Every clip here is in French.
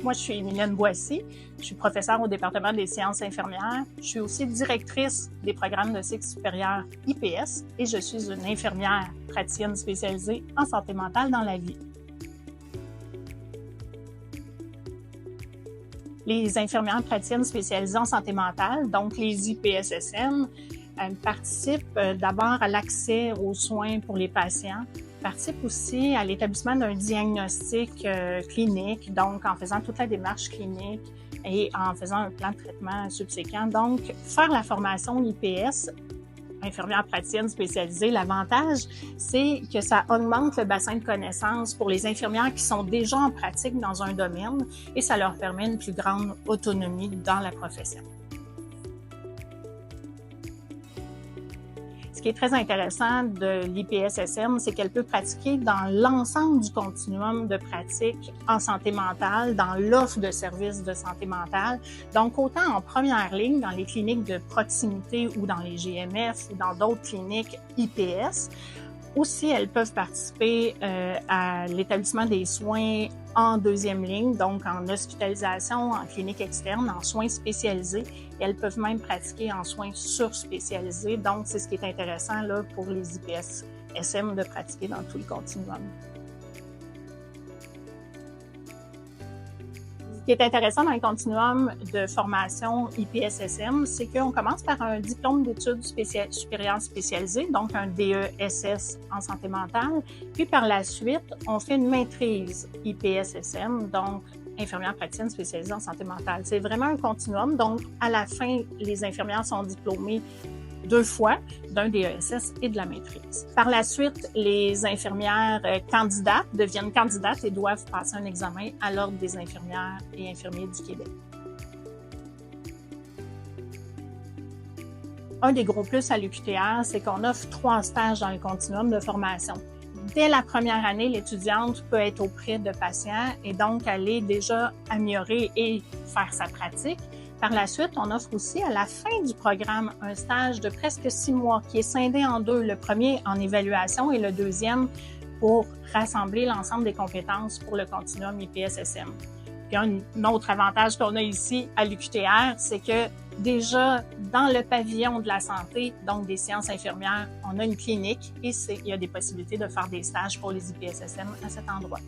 Moi, je suis Mylène Boissy, je suis professeure au département des sciences infirmières. Je suis aussi directrice des programmes de cycle supérieur IPS et je suis une infirmière praticienne spécialisée en santé mentale dans la vie. Les infirmières praticiennes spécialisées en santé mentale, donc les IPSSM, participent d'abord à l'accès aux soins pour les patients, participent aussi à l'établissement d'un diagnostic clinique, donc en faisant toute la démarche clinique et en faisant un plan de traitement subséquent. Donc, faire la formation IPS, infirmière praticienne spécialisée, l'avantage, c'est que ça augmente le bassin de connaissances pour les infirmières qui sont déjà en pratique dans un domaine et ça leur permet une plus grande autonomie dans la profession. Ce qui est très intéressant de l'IPSSM, c'est qu'elle peut pratiquer dans l'ensemble du continuum de pratique en santé mentale, dans l'offre de services de santé mentale. Donc, autant en première ligne, dans les cliniques de proximité ou dans les GMF ou dans d'autres cliniques IPS. Aussi, elles peuvent participer à l'établissement des soins en deuxième ligne, donc en hospitalisation, en clinique externe, en soins spécialisés. Et elles peuvent même pratiquer en soins surspécialisés. Donc, c'est ce qui est intéressant là, pour les IPS-SM de pratiquer dans tout le continuum. Ce qui est intéressant dans le continuum de formation IPSSM, c'est qu'on commence par un diplôme d'études supérieures spécialisées, donc un DESS en santé mentale. Puis par la suite, on fait une maîtrise IPSSM, donc infirmière praticienne spécialisée en santé mentale. C'est vraiment un continuum. Donc, à la fin, les infirmières sont diplômées 2 fois d'un DESS et de la maîtrise. Par la suite, les infirmières candidates deviennent candidates et doivent passer un examen à l'Ordre des infirmières et infirmiers du Québec. Un des gros plus à l'UQTR, c'est qu'on offre 3 stages dans le continuum de formation. Dès la première année, l'étudiante peut être auprès de patients et donc aller déjà améliorer et faire sa pratique. Par la suite, on offre aussi à la fin du programme un stage de presque 6 mois qui est scindé en 2. Le premier en évaluation et le deuxième pour rassembler l'ensemble des compétences pour le continuum IPSSM. Puis un autre avantage qu'on a ici à l'UQTR, c'est que déjà dans le pavillon de la santé, donc des sciences infirmières, on a une clinique et il y a des possibilités de faire des stages pour les IPSSM à cet endroit.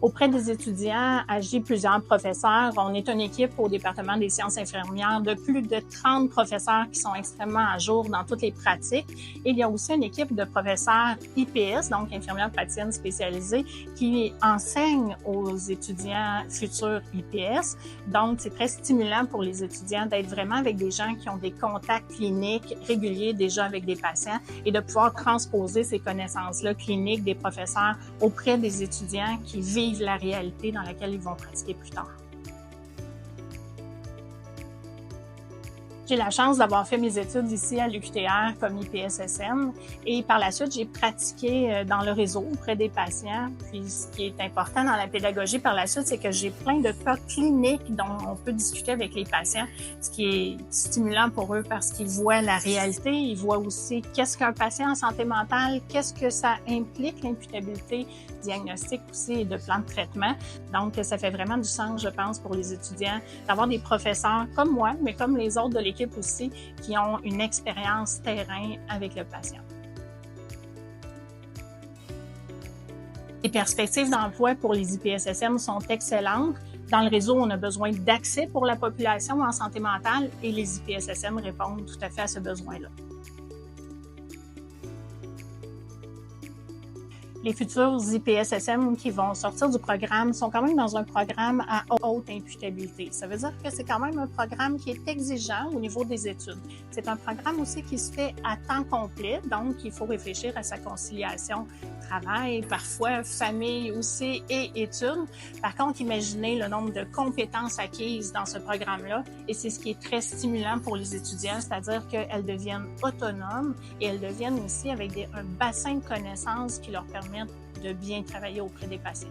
Auprès des étudiants, agit plusieurs professeurs. On est une équipe au département des sciences infirmières de plus de 30 professeurs qui sont extrêmement à jour dans toutes les pratiques. Et il y a aussi une équipe de professeurs IPS, donc infirmières praticiennes spécialisées, qui enseignent aux étudiants futurs IPS. Donc, c'est très stimulant pour les étudiants d'être vraiment avec des gens qui ont des contacts cliniques réguliers déjà avec des patients et de pouvoir transposer ces connaissances-là cliniques des professeurs auprès des étudiants qui vivent la réalité dans laquelle ils vont pratiquer plus tard. J'ai la chance d'avoir fait mes études ici à l'UQTR comme IPSSM et par la suite, j'ai pratiqué dans le réseau auprès des patients. Puis ce qui est important dans la pédagogie par la suite, c'est que j'ai plein de cas cliniques dont on peut discuter avec les patients, ce qui est stimulant pour eux parce qu'ils voient la réalité, ils voient aussi qu'est-ce qu'un patient en santé mentale, qu'est-ce que ça implique, l'imputabilité diagnostique aussi et de plan de traitement. Donc, ça fait vraiment du sens, je pense, pour les étudiants d'avoir des professeurs comme moi, mais comme les autres de l'équipe aussi, qui ont une expérience terrain avec le patient. Les perspectives d'emploi pour les IPSSM sont excellentes. Dans le réseau, on a besoin d'accès pour la population en santé mentale et les IPSSM répondent tout à fait à ce besoin-là. Les futurs IPSSM qui vont sortir du programme sont quand même dans un programme à haute imputabilité. Ça veut dire que c'est quand même un programme qui est exigeant au niveau des études. C'est un programme aussi qui se fait à temps complet, donc il faut réfléchir à sa conciliation travail, parfois famille aussi et études. Par contre, imaginez le nombre de compétences acquises dans ce programme-là et c'est ce qui est très stimulant pour les étudiants, c'est-à-dire qu'elles deviennent autonomes et elles deviennent aussi avec un bassin de connaissances qui leur permet de bien travailler auprès des patients.